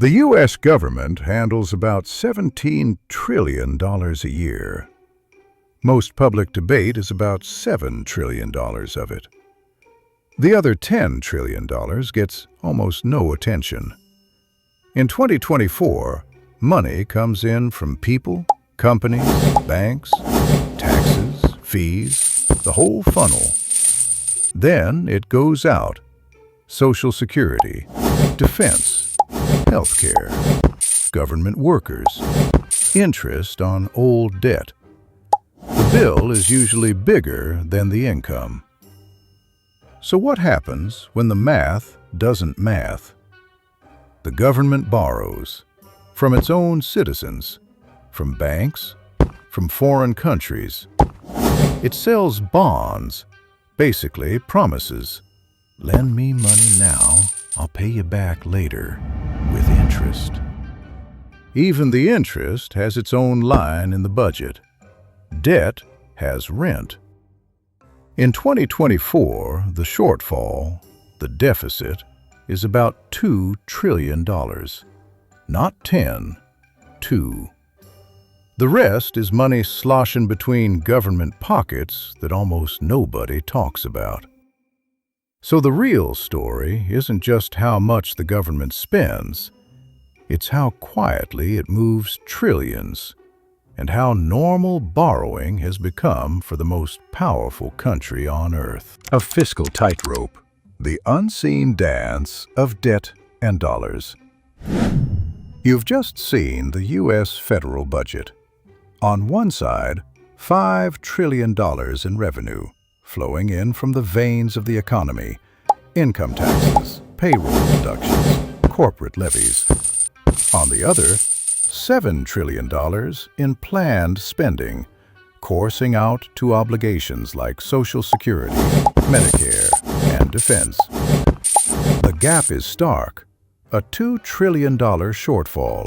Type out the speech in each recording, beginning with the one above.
The U.S. government handles about $17 trillion a year. Most public debate is about $7 trillion of it. The other $10 trillion gets almost no attention. In 2024, money comes in from people, companies, banks, taxes, fees, the whole funnel. Then it goes out. Social Security, defense, healthcare, government workers, interest on old debt. The bill is usually bigger than the income. So what happens when the math doesn't math? The government borrows from its own citizens, from banks, from foreign countries. It sells bonds, basically promises. Lend me money now, I'll pay you back later, with interest. Even the interest has its own line in the budget. Debt has rent. In 2024, the shortfall, the deficit, is about $2 trillion. Not 10, 2. The rest is money sloshing between government pockets that almost nobody talks about. So the real story isn't just how much the government spends, it's how quietly it moves trillions, and how normal borrowing has become for the most powerful country on earth. A fiscal tightrope, the unseen dance of debt and dollars. You've just seen the U.S. federal budget. On one side, $5 trillion in revenue, flowing in from the veins of the economy, income taxes, payroll deductions, corporate levies. On the other, $7 trillion in planned spending, coursing out to obligations like Social Security, Medicare, and defense. The gap is stark, a $2 trillion shortfall.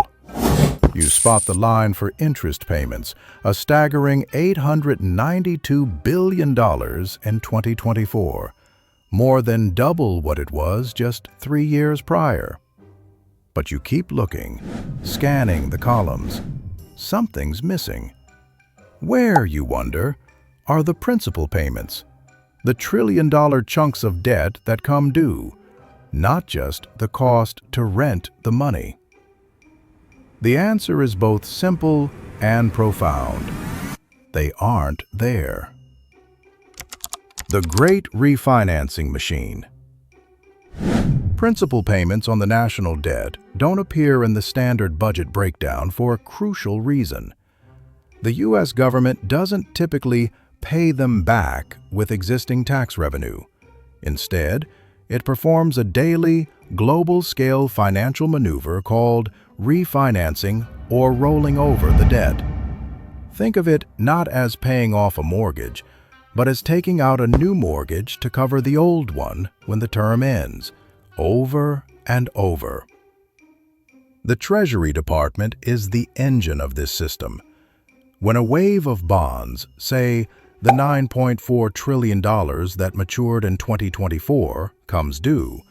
You spot the line for interest payments, a staggering $892 billion in 2024, more than double what it was just 3 years prior. But you keep looking, scanning the columns. Something's missing. Where, you wonder, are the principal payments? The trillion-dollar chunks of debt that come due, not just the cost to rent the money. The answer is both simple and profound. They aren't there. The Great Refinancing Machine. Principal payments on the national debt don't appear in the standard budget breakdown for a crucial reason. The U.S. government doesn't typically pay them back with existing tax revenue. Instead, it performs a daily, global-scale financial maneuver called refinancing or rolling over the debt. Think of it not as paying off a mortgage, but as taking out a new mortgage to cover the old one when the term ends. Over and over. The Treasury Department is the engine of this system. When a wave of bonds, say the $9.4 trillion that matured in 2024, comes due,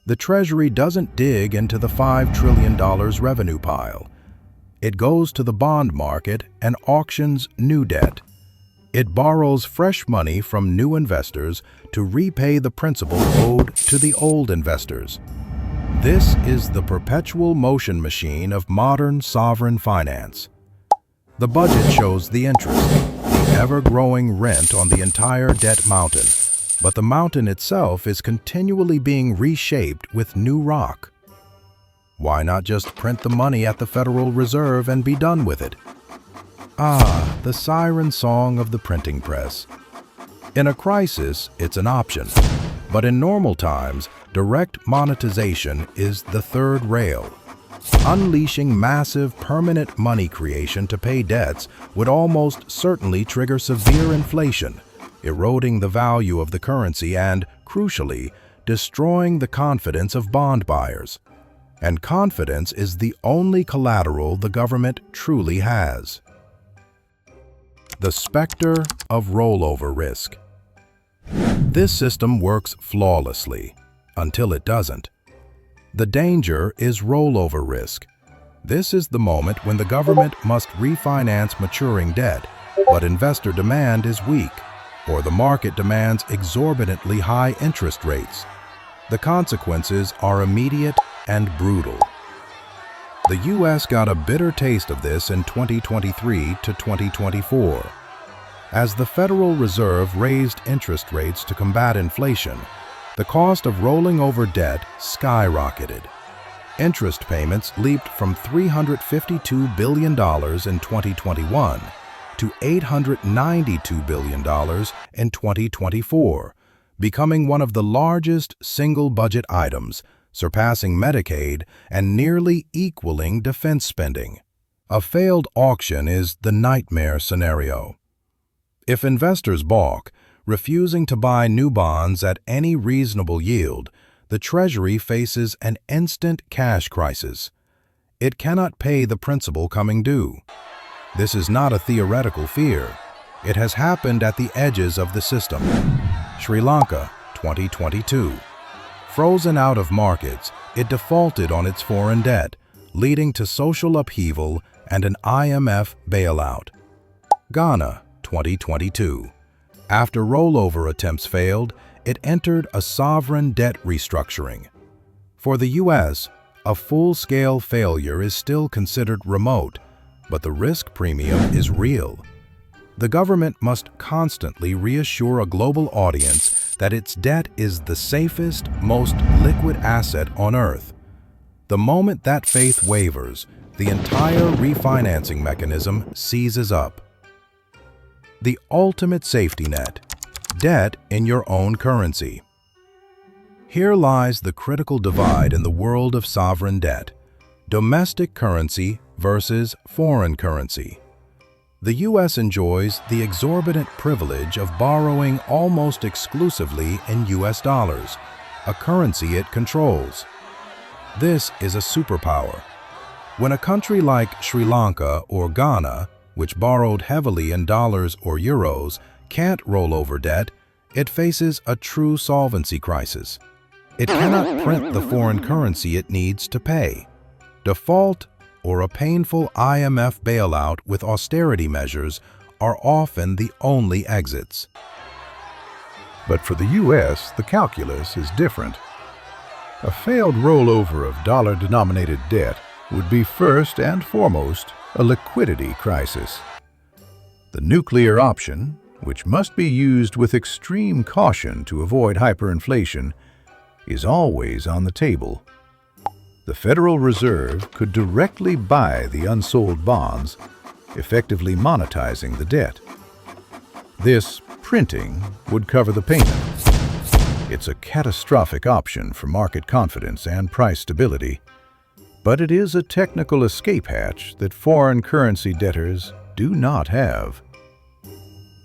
the Treasury doesn't dig into the $5 trillion revenue pile. It goes to the bond market and auctions new debt. It borrows fresh money from new investors to repay the principal owed to the old investors. This is the perpetual motion machine of modern sovereign finance. The budget shows the interest, the ever-growing rent on the entire debt mountain, but the mountain itself is continually being reshaped with new rock. Why not just print the money at the Federal Reserve and be done with it? Ah, the siren song of the printing press. In a crisis, it's an option, but in normal times, direct monetization is the third rail. Unleashing massive permanent money creation to pay debts would almost certainly trigger severe inflation, eroding the value of the currency and, crucially, destroying the confidence of bond buyers. And confidence is the only collateral the government truly has. The specter of rollover risk. This system works flawlessly, until it doesn't. The danger is rollover risk. This is the moment when the government must refinance maturing debt, but investor demand is weak, or the market demands exorbitantly high interest rates. The consequences are immediate and brutal. The U.S. got a bitter taste of this in 2023 to 2024. As the Federal Reserve raised interest rates to combat inflation, the cost of rolling over debt skyrocketed. Interest payments leaped from $352 billion in 2021 to $892 billion in 2024, becoming one of the largest single budget items, surpassing Medicaid and nearly equaling defense spending. A failed auction is the nightmare scenario. If investors balk, refusing to buy new bonds at any reasonable yield, the Treasury faces an instant cash crisis. It cannot pay the principal coming due. This is not a theoretical fear. It has happened at the edges of the system. Sri Lanka, 2022. Frozen out of markets, it defaulted on its foreign debt, leading to social upheaval and an IMF bailout. Ghana, 2022. After rollover attempts failed, it entered a sovereign debt restructuring. For the U.S., a full-scale failure is still considered remote, but the risk premium is real. The government must constantly reassure a global audience that its debt is the safest, most liquid asset on Earth. The moment that faith wavers, the entire refinancing mechanism seizes up. The ultimate safety net: debt in your own currency. Here lies the critical divide in the world of sovereign debt: domestic currency versus foreign currency. The U.S. enjoys the exorbitant privilege of borrowing almost exclusively in U.S. dollars, a currency it controls. This is a superpower. When a country like Sri Lanka or Ghana, which borrowed heavily in dollars or euros, can't roll over debt, it faces a true solvency crisis. It cannot print the foreign currency it needs to pay. Default or a painful IMF bailout with austerity measures are often the only exits. But for the U.S., the calculus is different. A failed rollover of dollar-denominated debt would be first and foremost a liquidity crisis. The nuclear option, which must be used with extreme caution to avoid hyperinflation, is always on the table. The Federal Reserve could directly buy the unsold bonds, effectively monetizing the debt. This printing would cover the payment. It's a catastrophic option for market confidence and price stability, but it is a technical escape hatch that foreign currency debtors do not have.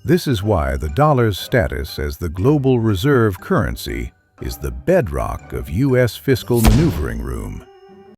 This is why the dollar's status as the global reserve currency is the bedrock of U.S. fiscal maneuvering room.